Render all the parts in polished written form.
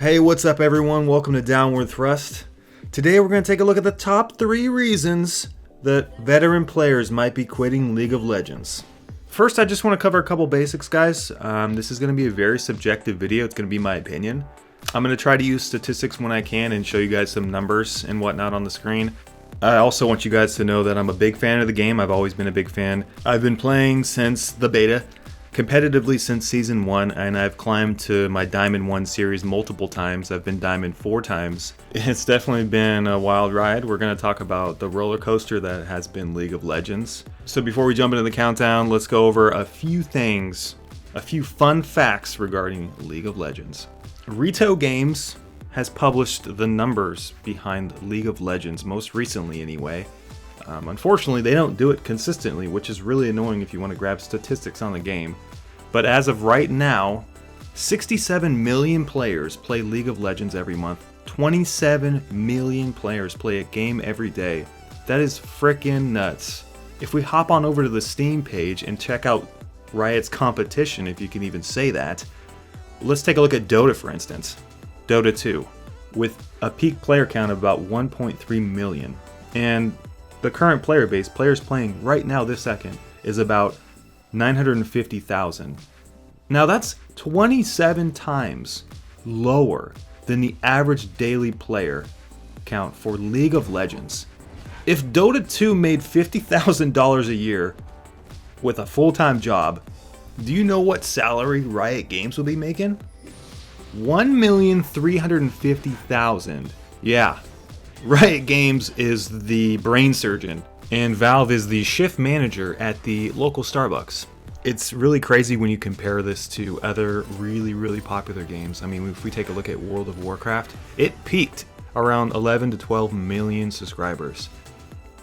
Hey, what's up everyone? Welcome to Downward Thrust. Today we're going to take a look at the top 3 reasons that veteran players might be quitting League of Legends. First, I just want to cover a couple basics, guys. This is going to be a very subjective video. It's going to be my opinion. I'm going to try to use statistics when I can and show you guys some numbers and whatnot on the screen. I also want you guys to know that I'm a big fan of the game. I've always been a big fan. I've been playing since the beta, competitively since Season 1, and I've climbed to my Diamond 1 series multiple times. I've been Diamond 4 times. It's definitely been a wild ride. We're going to talk about the roller coaster that has been League of Legends. So before we jump into the countdown, let's go over a few things, a few fun facts regarding League of Legends. Rito Games has published the numbers behind League of Legends, most recently anyway. Unfortunately, they don't do it consistently, which is really annoying if you want to grab statistics on the game. But as of right now, 67 million players play League of Legends every month. 27 million players play a game every day. That is frickin' nuts. If we hop on over to the Steam page and check out Riot's competition, if you can even say that, let's take a look at Dota, for instance. Dota 2, with a peak player count of about 1.3 million. And the current player base, players playing right now this second, is about 950,000. Now that's 27 times lower than the average daily player count for League of Legends. If Dota 2 made $50,000 a year with a full-time job, do you know what salary Riot Games will be making? $1,350,000. Yeah. Riot Games is the brain surgeon, and Valve is the shift manager at the local Starbucks. It's really crazy when you compare this to other really popular games. I mean, if we take a look at World of Warcraft, it peaked around 11 to 12 million subscribers.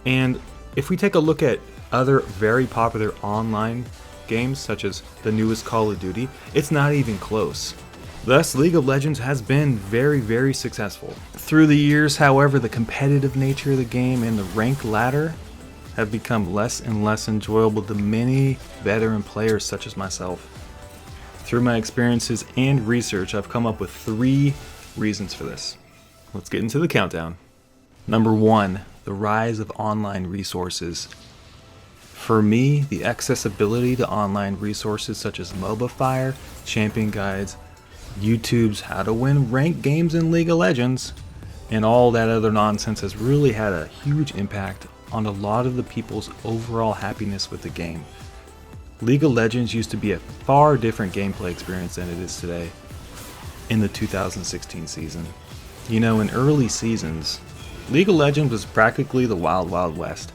And if we take a look at other very popular online games, such as the newest Call of Duty, it's not even close. Thus, League of Legends has been very successful. Through the years, however, the competitive nature of the game and the rank ladder have become less and less enjoyable to many veteran players such as myself. Through my experiences and research, I've come up with 3 reasons for this. Let's get into the countdown. Number 1, the rise of online resources. For me, the accessibility to online resources such as MobaFire, champion guides, YouTube's how to win ranked games in League of Legends, and all that other nonsense has really had a huge impact on a lot of the people's overall happiness with the game. League of Legends used to be a far different gameplay experience than it is today in the 2016 season. You know, in early seasons, League of Legends was practically the Wild Wild West.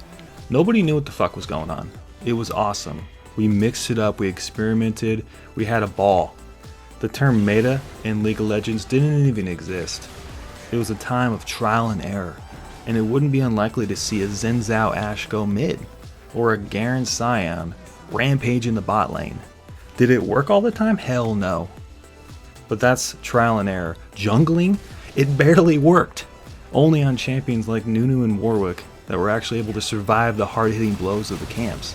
Nobody knew what the fuck was going on. It was awesome. We mixed it up, we experimented, we had a ball. The term meta in League of Legends didn't even exist. It was a time of trial and error, and it wouldn't be unlikely to see a Xin Zhao Ashe go mid, or a Garen Sion rampage in the bot lane. Did it work all the time? Hell no. But that's trial and error. Jungling? It barely worked. Only on champions like Nunu and Warwick that were actually able to survive the hard-hitting blows of the camps.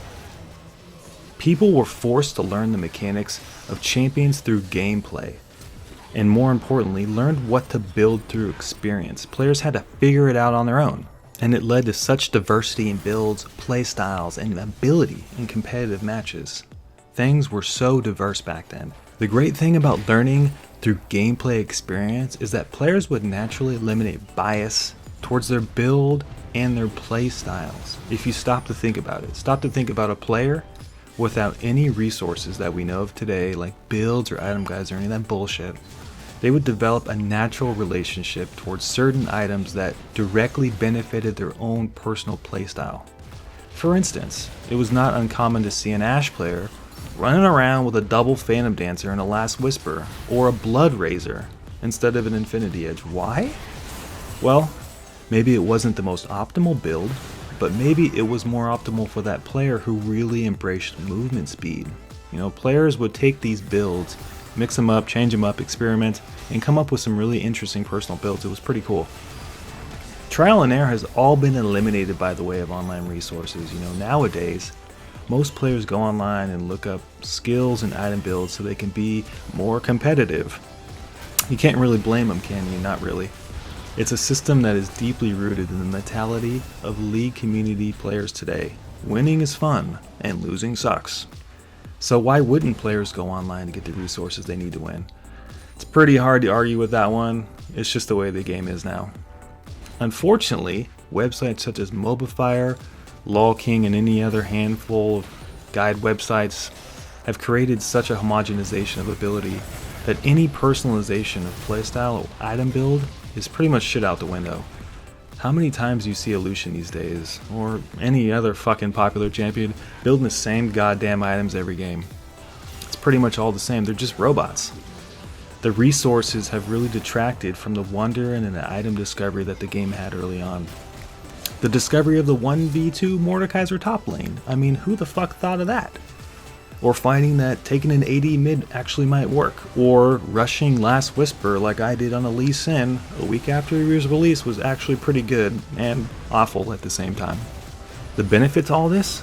People were forced to learn the mechanics of champions through gameplay, and more importantly, learned what to build through experience. Players had to figure it out on their own, and it led to such diversity in builds, playstyles, and ability in competitive matches. Things were so diverse back then. The great thing about learning through gameplay experience is that players would naturally eliminate bias towards their build and their play styles. If you stop to think about it, stop to think about a player without any resources that we know of today, like builds or item guides or any of that bullshit, they would develop a natural relationship towards certain items that directly benefited their own personal playstyle. For instance, it was not uncommon to see an Ashe player running around with a double Phantom Dancer and a Last Whisper, or a Blood Razor instead of an Infinity Edge. Why? Well, maybe it wasn't the most optimal build, but maybe it was more optimal for that player who really embraced movement speed. You know, players would take these builds, mix them up, change them up, experiment, and come up with some really interesting personal builds. It was pretty cool. Trial and error has all been eliminated by the way of online resources. You know, nowadays, most players go online and look up skills and item builds so they can be more competitive. You can't really blame them, can you? Not really. It's a system that is deeply rooted in the mentality of League community players today. Winning is fun, and losing sucks. So why wouldn't players go online to get the resources they need to win? It's pretty hard to argue with that one. It's just the way the game is now. Unfortunately, websites such as Mobifier, LolKing, and any other handful of guide websites have created such a homogenization of ability that any personalization of playstyle or item build is pretty much shit out the window. How many times do you see a Lucian these days, or any other fucking popular champion, building the same goddamn items every game? It's pretty much all the same, they're just robots. The resources have really detracted from the wonder and the item discovery that the game had early on. The discovery of the 1v2 Mordekaiser top lane, I mean, who the fuck thought of that? Or finding that taking an AD mid actually might work, or rushing Last Whisper like I did on a Lee Sin a week after his release was actually pretty good and awful at the same time. The benefit to all this?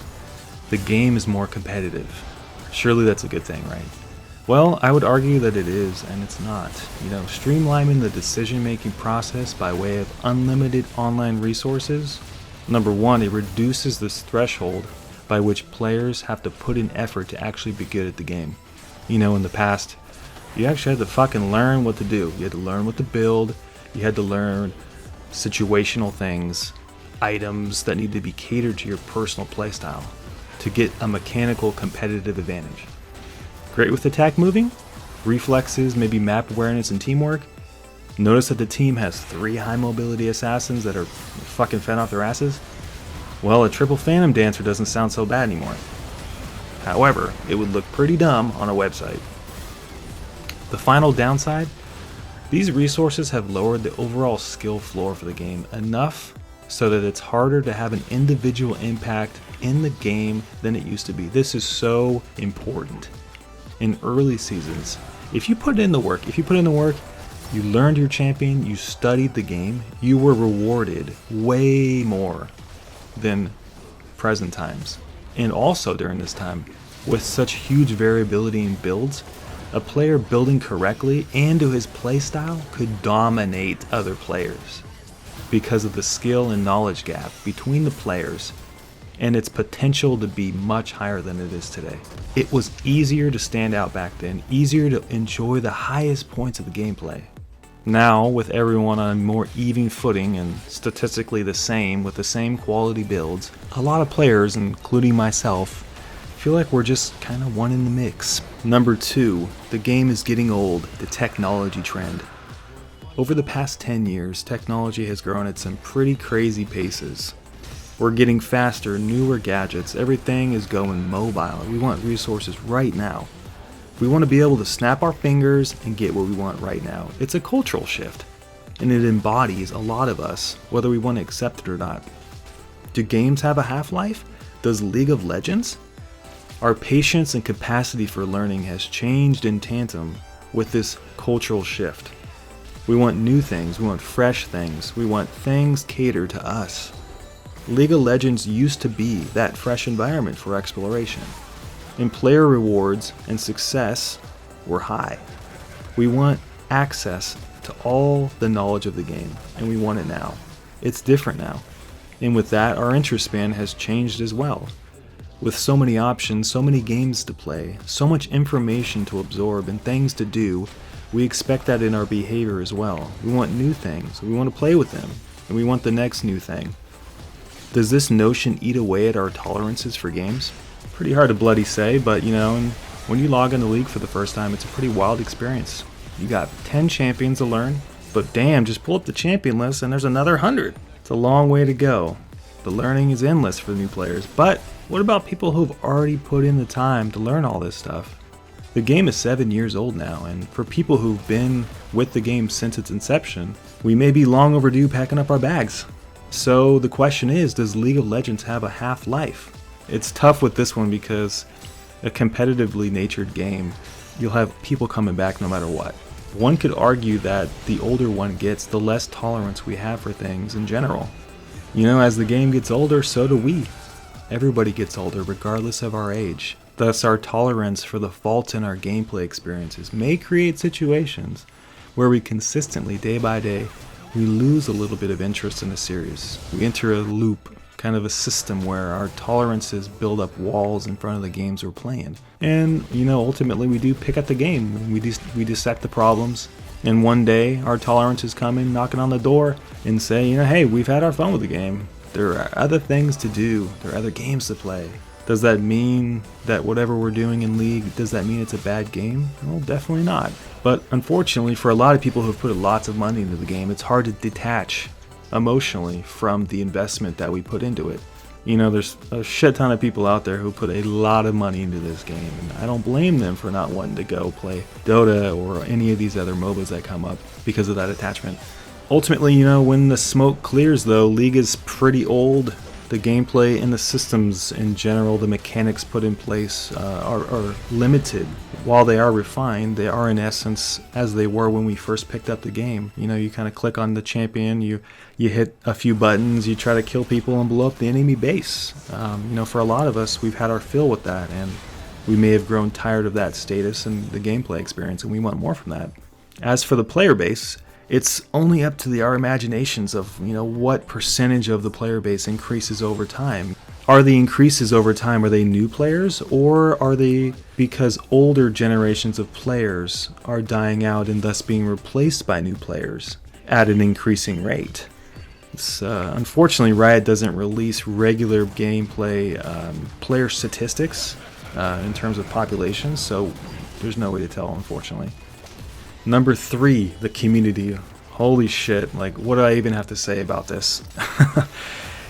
The game is more competitive. Surely that's a good thing, right? Well, I would argue that it is, and it's not. Streamlining the decision-making process by way of unlimited online resources. Number one, it reduces this threshold by which players have to put in effort to actually be good at the game. In the past, you actually had to fucking learn what to do. You had to learn what to build. You had to learn situational things, items that need to be catered to your personal playstyle to get a mechanical competitive advantage. Great with attack moving, reflexes, maybe map awareness and teamwork. Notice that the team has 3 high mobility assassins that are fucking fed off their asses. Well, a triple Phantom Dancer doesn't sound so bad anymore. However, it would look pretty dumb on a website. The final downside? These resources have lowered the overall skill floor for the game enough so that it's harder to have an individual impact in the game than it used to be. This is so important. In early seasons, if you put in the work, you learned your champion, you studied the game, you were rewarded way more than present times. And also during this time, with such huge variability in builds, a player building correctly and to his playstyle could dominate other players because of the skill and knowledge gap between the players and its potential to be much higher than it is today. It was easier to stand out back then, easier to enjoy the highest points of the gameplay. Now, with everyone on more even footing and statistically the same with the same quality builds, a lot of players, including myself, feel like we're just kind of one in the mix. Number 2, the game is getting old, the technology trend. Over the past 10 years, technology has grown at some pretty crazy paces. We're getting faster, newer gadgets, everything is going mobile. We want resources right now. We want to be able to snap our fingers and get what we want right now. It's a cultural shift, and it embodies a lot of us, whether we want to accept it or not. Do games have a half-life? Does League of Legends? Our patience and capacity for learning has changed in tandem with this cultural shift. We want new things, we want fresh things, we want things catered to us. League of Legends used to be that fresh environment for exploration, and player rewards and success were high. We want access to all the knowledge of the game, and we want it now. It's different now, and with that, our interest span has changed as well. With so many options, so many games to play, so much information to absorb and things to do, we expect that in our behavior as well. We want new things, we want to play with them, and we want the next new thing. Does this notion eat away at our tolerances for games? Pretty hard to bloody say, but and when you log into League for the first time, it's a pretty wild experience. You got 10 champions to learn, but damn, just pull up the champion list and there's another 100. It's a long way to go. The learning is endless for new players, but what about people who've already put in the time to learn all this stuff? The game is 7 years old now, and for people who've been with the game since its inception, we may be long overdue packing up our bags. So the question is, does League of Legends have a half-life? It's tough with this one because a competitively natured game, you'll have people coming back no matter what. One could argue that the older one gets, the less tolerance we have for things in general. As the game gets older, so do we. Everybody gets older regardless of our age. Thus, our tolerance for the faults in our gameplay experiences may create situations where we consistently, day by day, we lose a little bit of interest in the series. We enter a loop, kind of a system where our tolerances build up walls in front of the games we're playing. And, ultimately we do pick up the game. We dissect the problems. And one day our tolerances come in, knocking on the door and say, hey, we've had our fun with the game. There are other things to do. There are other games to play. Does that mean that whatever we're doing in League, does that mean it's a bad game? Well, definitely not. But unfortunately, for a lot of people who have put lots of money into the game, it's hard to detach emotionally from the investment that we put into it. There's a shit ton of people out there who put a lot of money into this game, and I don't blame them for not wanting to go play Dota or any of these other MOBAs that come up because of that attachment. Ultimately, when the smoke clears though, League is pretty old. The gameplay and the systems in general, the mechanics put in place are limited. While they are refined, they are in essence as they were when we first picked up the game. You kind of click on the champion, you hit a few buttons, you try to kill people and blow up the enemy base. For a lot of us, we've had our fill with that, and we may have grown tired of that status and the gameplay experience, and we want more from that. As for the player base, it's only up to our imaginations of, what percentage of the player base increases over time. Are the increases over time, are they new players, or are they because older generations of players are dying out and thus being replaced by new players at an increasing rate? Unfortunately, Riot doesn't release regular gameplay player statistics in terms of population, so there's no way to tell, unfortunately. Number 3, the community. Holy shit, what do I even have to say about this?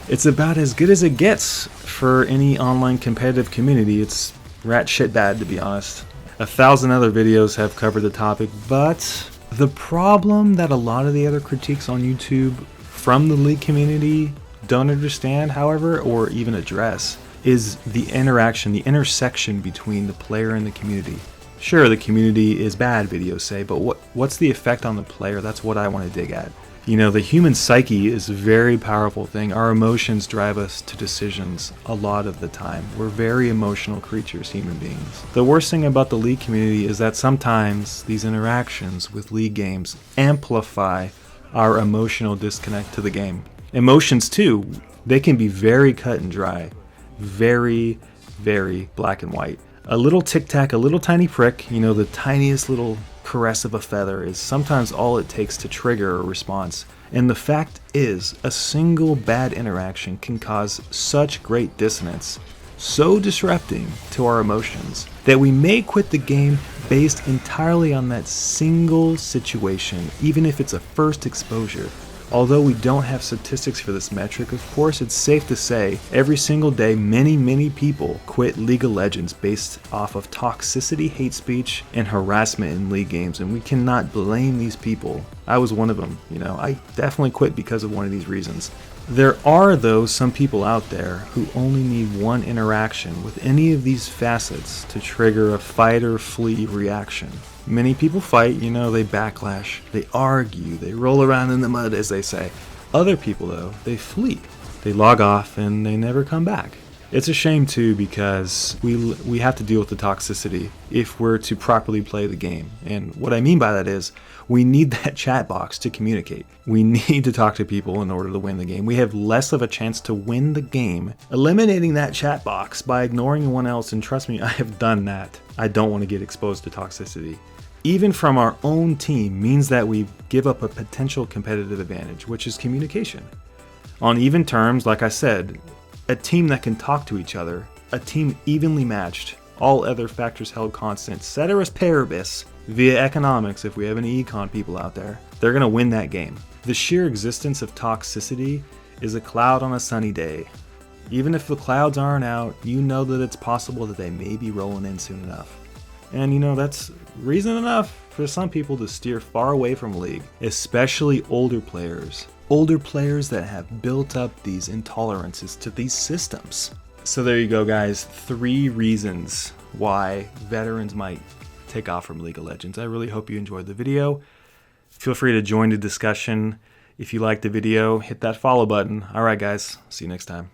It's about as good as it gets for any online competitive community. It's rat shit bad, to be honest. 1,000 other videos have covered the topic, but the problem that a lot of the other critiques on YouTube from the League community don't understand, however, or even address, is the interaction, the intersection between the player and the community. Sure, the community is bad, videos say, but what's the effect on the player? That's what I want to dig at. The human psyche is a very powerful thing. Our emotions drive us to decisions a lot of the time. We're very emotional creatures, human beings. The worst thing about the League community is that sometimes these interactions with League games amplify our emotional disconnect to the game. Emotions, too, they can be very cut and dry, very, very black and white. A little tic-tac, a little tiny prick, the tiniest little caress of a feather is sometimes all it takes to trigger a response. And the fact is, a single bad interaction can cause such great dissonance, so disrupting to our emotions, that we may quit the game based entirely on that single situation, even if it's a first exposure. Although we don't have statistics for this metric, of course, it's safe to say every single day many people quit League of Legends based off of toxicity, hate speech, and harassment in League games, and we cannot blame these people. I was one of them, I definitely quit because of one of these reasons. There are, though, some people out there who only need one interaction with any of these facets to trigger a fight or flee reaction. Many people fight, they backlash, they argue, they roll around in the mud, as they say. Other people, though, they flee. They log off and they never come back. It's a shame, too, because we have to deal with the toxicity if we're to properly play the game. And what I mean by that is, we need that chat box to communicate. We need to talk to people in order to win the game. We have less of a chance to win the game eliminating that chat box by ignoring anyone else, and trust me, I have done that. I don't want to get exposed to toxicity. Even from our own team means that we give up a potential competitive advantage, which is communication. On even terms, like I said, a team that can talk to each other, a team evenly matched, all other factors held constant, ceteris paribus, via economics, if we have any econ people out there, they're going to win that game. The sheer existence of toxicity is a cloud on a sunny day. Even if the clouds aren't out, you know that it's possible that they may be rolling in soon enough. And that's reason enough for some people to steer far away from League, especially older players. Older players that have built up these intolerances to these systems. So there you go, guys. 3 reasons why veterans might take off from League of Legends. I really hope you enjoyed the video. Feel free to join the discussion. If you liked the video, hit that follow button. Alright guys, see you next time.